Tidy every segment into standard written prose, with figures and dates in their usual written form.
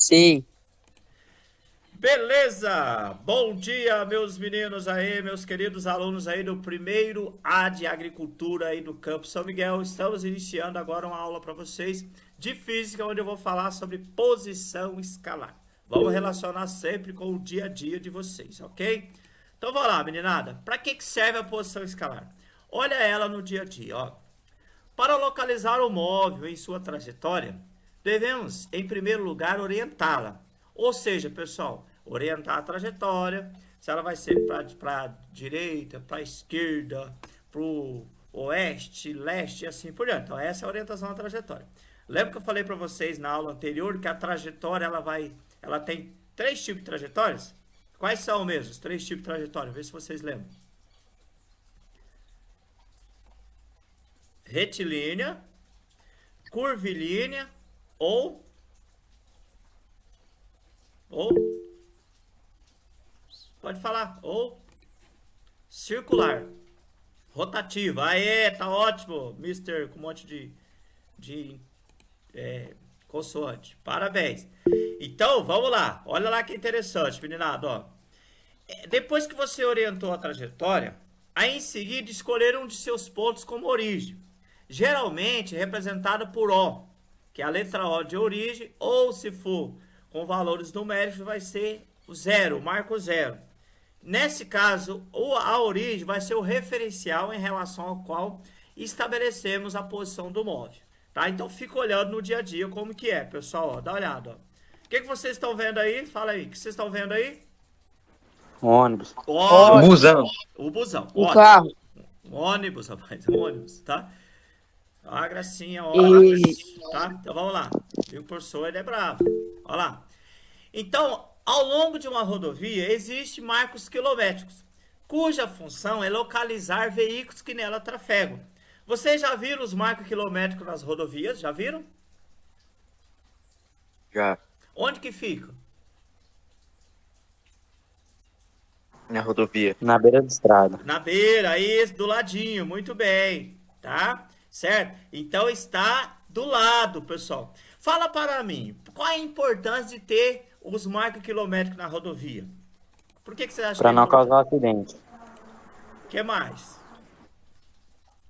Sim, Beleza! Bom dia, meus meninos aí, meus queridos alunos aí do primeiro A de Agricultura aí do Campo São Miguel. Estamos iniciando agora uma aula para vocês de física, onde eu vou falar sobre posição escalar. Vamos relacionar sempre com o dia a dia de vocês, ok? Então, vamos lá, meninada. Para que serve a posição escalar? Olha ela no dia a dia, ó. Para localizar o móvel em sua trajetória, devemos, em primeiro lugar, orientá-la. Ou seja, pessoal, orientar a trajetória, se ela vai ser para a direita, para a esquerda, para o oeste, leste e assim por diante. Então, essa é a orientação da trajetória. Lembra que eu falei para vocês na aula anterior que a trajetória ela tem três tipos de trajetórias? Quais são mesmo os três tipos de trajetória? Vê se vocês lembram. Retilínea, curvilínea ou ou pode falar, ou circular, rotativa. Aê, tá ótimo, Mister com um monte de consoante. Parabéns. Então, vamos lá. Olha lá que interessante, meninado, ó. Depois que você orientou a trajetória, aí em seguida escolher um de seus pontos como origem, geralmente representado por O, que é a letra O de origem, ou se for com valores numéricos, vai ser o zero, o marco zero. Nesse caso, a origem vai ser o referencial em relação ao qual estabelecemos a posição do móvel. Tá? Então fica olhando no dia a dia como que é, pessoal. Ó, dá uma olhada. Ó. O que vocês estão vendo aí? Fala aí. O que vocês estão vendo aí? ônibus. O Ótimo. busão. O busão. Um Ótimo. carro. Um ônibus, rapaz. Um ônibus, tá? A gracinha, E ônibus. Tá? Então vamos lá. E o professor, ele é bravo. Olha lá. Então, ao longo de uma rodovia, existem marcos quilométricos, cuja função é localizar veículos que nela trafegam. Vocês já viram os marcos quilométricos nas rodovias? Já viram? Já. Onde que fica? Na rodovia. na beira da estrada. Na beira, aí do ladinho, muito bem, tá? Certo? Então está do lado, pessoal. Fala para mim, qual é a importância de ter os marcos quilométricos na rodovia? Por que você acha que Para é não importante? causar acidente. O que mais?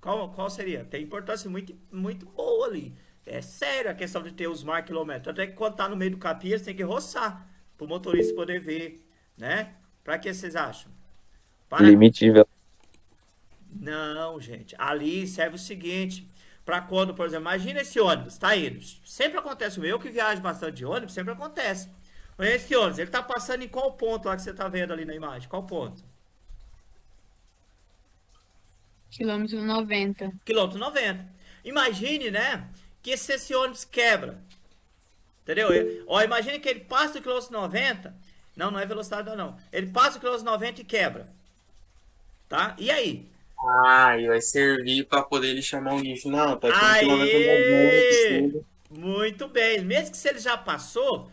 Qual seria? Tem importância muito, muito boa ali. É sério a questão de ter os marcos quilométricos. Até que quando tá no meio do capim, você tem que roçar para o motorista poder ver, né? Para que vocês acham? Para Limite de velocidade. Não, gente. Ali serve o seguinte, para quando, por exemplo, imagina esse ônibus, tá indo. Sempre acontece, eu que viajo bastante de ônibus, sempre acontece. Olha esse ônibus, ele tá passando em qual ponto lá que você tá vendo ali na imagem? Qual ponto? Quilômetro 90. Quilômetro 90. Imagine, né, que se esse ônibus quebra, entendeu? Ó, imagine que ele passa do quilômetro 90, não, não é velocidade não. Ele passa do quilômetro 90 e quebra, tá? E aí? Ah, e vai servir para poder ele chamar o guincho. Não, tá aqui no quilômetro 90, Aê! sim. Muito bem. Mesmo que se ele já passou,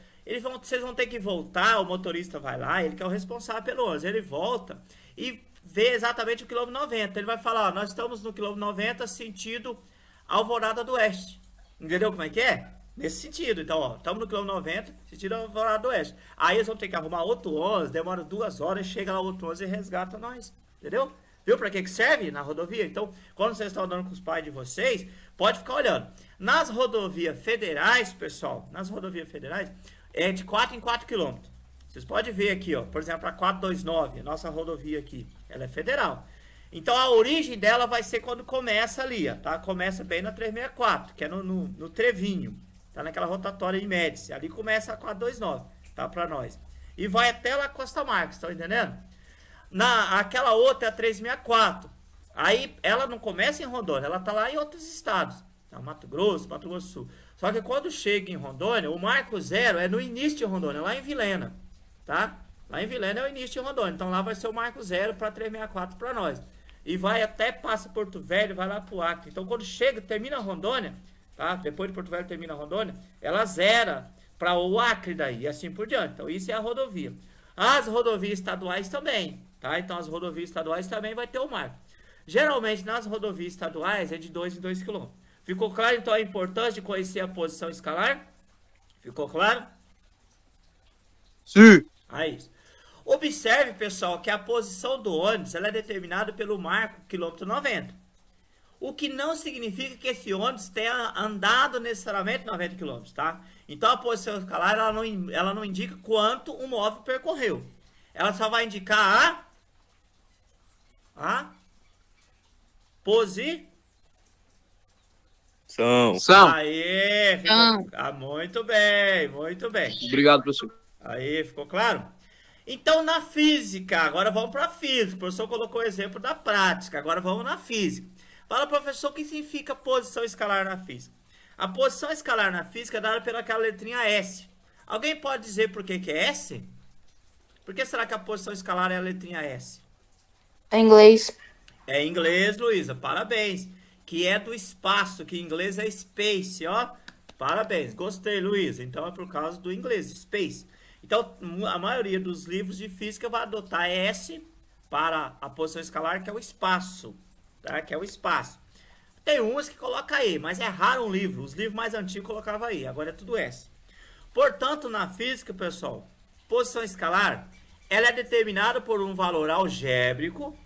vocês vão ter que voltar. O motorista vai lá, ele que é o responsável pelo ônibus. Ele volta e vê exatamente o quilômetro 90. Ele vai falar: ó, nós estamos no quilômetro 90, sentido Alvorada do Oeste. Entendeu como é que é? Nesse sentido. Então, ó, estamos no quilômetro 90, sentido Alvorada do Oeste. Aí eles vão ter que arrumar outro ônibus, demora 2 horas, chega lá outro ônibus e resgata nós. Entendeu? Viu para que serve na rodovia? Então, quando vocês estão andando com os pais de vocês, pode ficar olhando. Nas rodovias federais, pessoal, nas rodovias federais, é de 4 em 4 quilômetros. Vocês podem ver aqui, ó, por exemplo, a 429, nossa rodovia aqui, ela é federal. Então, a origem dela vai ser quando começa ali, ó, tá? Começa bem na 364, que é no Trevinho, tá? Naquela rotatória em Médici. Ali começa a 429, tá? Para nós. E vai até lá Costa Marques, estão entendendo? Aquela outra é a 364. Aí ela não começa em Rondônia, ela tá lá em outros estados. Tá? Mato Grosso, Mato Grosso do Sul. Só que quando chega em Rondônia, o marco zero é no início de Rondônia, lá em Vilena. Tá? Lá em Vilena é o início de Rondônia. Então lá vai ser o marco zero para 364 para nós. E vai até passa Porto Velho, vai lá pro Acre. Então quando chega, termina Rondônia, tá? Depois de Porto Velho termina Rondônia, ela zera para o Acre daí, e assim por diante. Então isso é a rodovia. As rodovias estaduais também, tá? Então as rodovias estaduais também vai ter o marco. Geralmente nas rodovias estaduais é de 2 em 2 quilômetros. Ficou claro então a importância de conhecer a posição escalar? Ficou claro? Sim. Aí. Observe, pessoal, que a posição do ônibus ela é determinada pelo marco quilômetro 90. O que não significa que esse ônibus tenha andado necessariamente 90 quilômetros, tá? Então a posição escalar ela não indica quanto o móvel percorreu. Ela só vai indicar a posição. São. Aê, ficou... Não. muito bem, muito bem. Obrigado, professor. Aí, ficou claro? Então, na física, agora vamos para a física. O professor colocou o exemplo da prática, agora vamos na física. Fala, professor, o que significa posição escalar na física? A posição escalar na física é dada pelaquela letrinha S. Alguém pode dizer por que é S? Por que será que a posição escalar é a letrinha S? Em inglês. É em inglês, Luísa, parabéns. Que é do espaço, que em inglês é space, ó. Parabéns, gostei, Luísa. Então é por causa do inglês, space. Então a maioria dos livros de física vai adotar S para a posição escalar, que é o espaço, tá? Que é o espaço. Tem umas que colocam E, mas é raro um livro. Os livros mais antigos colocavam E, agora é tudo S. Portanto, na física, pessoal, posição escalar, ela é determinada por um valor algébrico,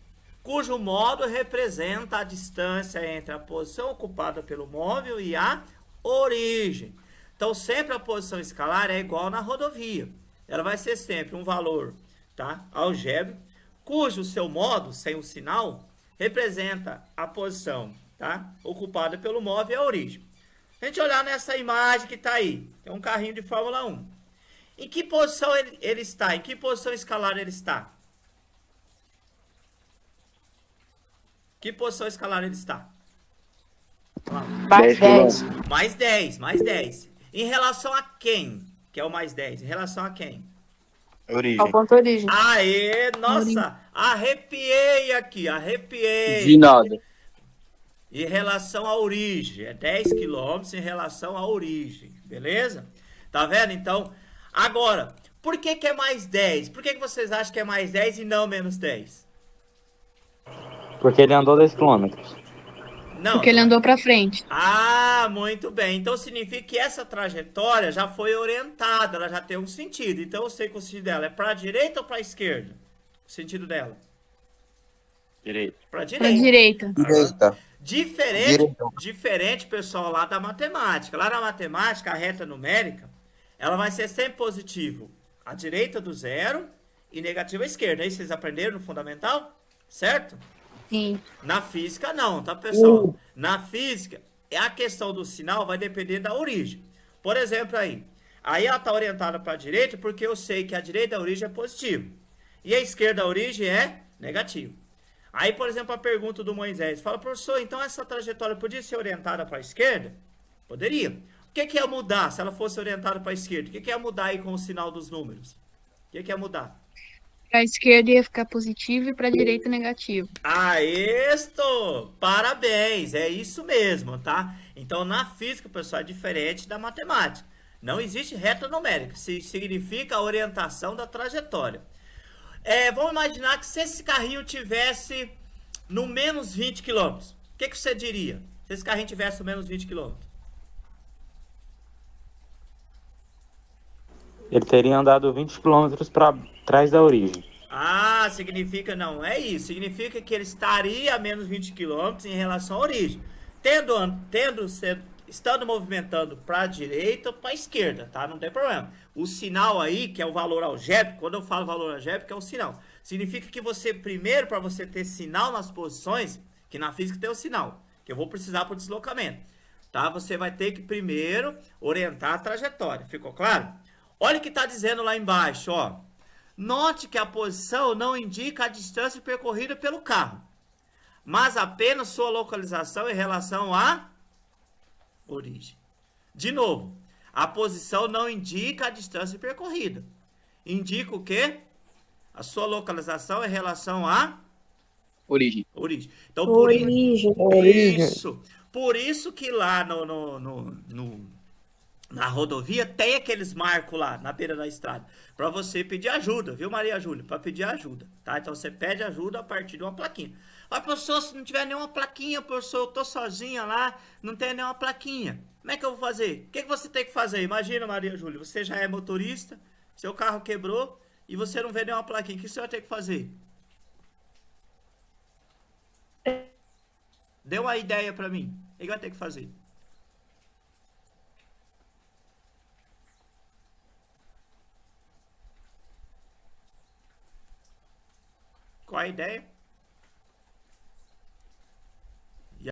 cujo modo representa a distância entre a posição ocupada pelo móvel e a origem. Então, sempre a posição escalar é igual na rodovia. Ela vai ser sempre um valor, tá, algébrico, cujo seu modo, sem o sinal, representa a posição, tá, ocupada pelo móvel e a origem. A gente olhar nessa imagem que está aí, é um carrinho de Fórmula 1. Em que posição ele está? Em que posição escalar ele está? Que posição escalar ele está? Mais 10. Mais 10, mais 10. Em relação a quem? Que é o mais 10. Em relação a quem? Origem. Ao ponto origem. Aê, nossa, arrepiei aqui, arrepiei. De nada. Em relação à origem, é 10 quilômetros em relação à origem, beleza? Tá vendo? Então, agora, por que é mais 10? Por que vocês acham que é mais 10 e não menos 10? Porque ele andou 10 quilômetros. Não. Porque ele andou pra frente. Ah, muito bem. Então significa que essa trajetória já foi orientada, ela já tem um sentido. Então eu sei que o sentido dela é para a direita ou para a esquerda? O sentido dela? Direito. Para a Pra direita. direita. Diferente, pessoal, lá da matemática. Lá na matemática, a reta numérica, ela vai ser sempre positivo à direita do zero e negativo à esquerda. Aí vocês aprenderam no fundamental? Certo? Sim. Na física não, tá, pessoal? Na física, a questão do sinal vai depender da origem. Por exemplo, aí ela está orientada para a direita porque eu sei que a direita da origem é positivo e a esquerda da origem é negativo. Aí, por exemplo, a pergunta do Moisés fala, professor, então essa trajetória podia ser orientada para a esquerda? Poderia. O que ia mudar se ela fosse orientada para a esquerda? O que ia mudar aí com o sinal dos números? O que ia mudar? Pra esquerda ia ficar positivo e pra direita negativo. Aesto! Parabéns, é isso mesmo, tá? Então, na física, pessoal, é diferente da matemática. Não existe reta numérica, significa a orientação da trajetória. Vamos imaginar que se esse carrinho tivesse no menos 20 km, o que você diria? Se esse carrinho tivesse no menos 20 km? Ele teria andado 20 quilômetros para trás da origem. Ah, significa, não é isso. Significa que ele estaria a menos 20 km em relação à origem. Estando movimentando para a direita ou para a esquerda, tá? Não tem problema. O sinal aí, que é o valor algébrico, quando eu falo valor algébrico, é o sinal. Significa que você, primeiro, para você ter sinal nas posições, que na física tem o sinal, que eu vou precisar para o deslocamento, tá? Você vai ter que primeiro orientar a trajetória. Ficou claro? Olha o que está dizendo lá embaixo, ó. Note que a posição não indica a distância percorrida pelo carro, mas apenas sua localização em relação à origem. De novo, a posição não indica a distância percorrida. Indica o quê? A sua localização em relação à Origem. Então, Origem. Isso. Por isso que lá na rodovia tem aqueles marcos lá na beira da estrada para você pedir ajuda, viu, Maria Júlia? Para pedir ajuda, tá? Então você pede ajuda a partir de uma plaquinha. Mas, professor, se não tiver nenhuma plaquinha, professor, eu tô sozinha lá, não tem nenhuma plaquinha. Como é que eu vou fazer? O que você tem que fazer? Imagina, Maria Júlia, você já é motorista, Seu carro quebrou e você não vê nenhuma plaquinha. O que você vai ter que fazer? Dê uma ideia pra mim. O que vai ter que fazer? Qual a ideia?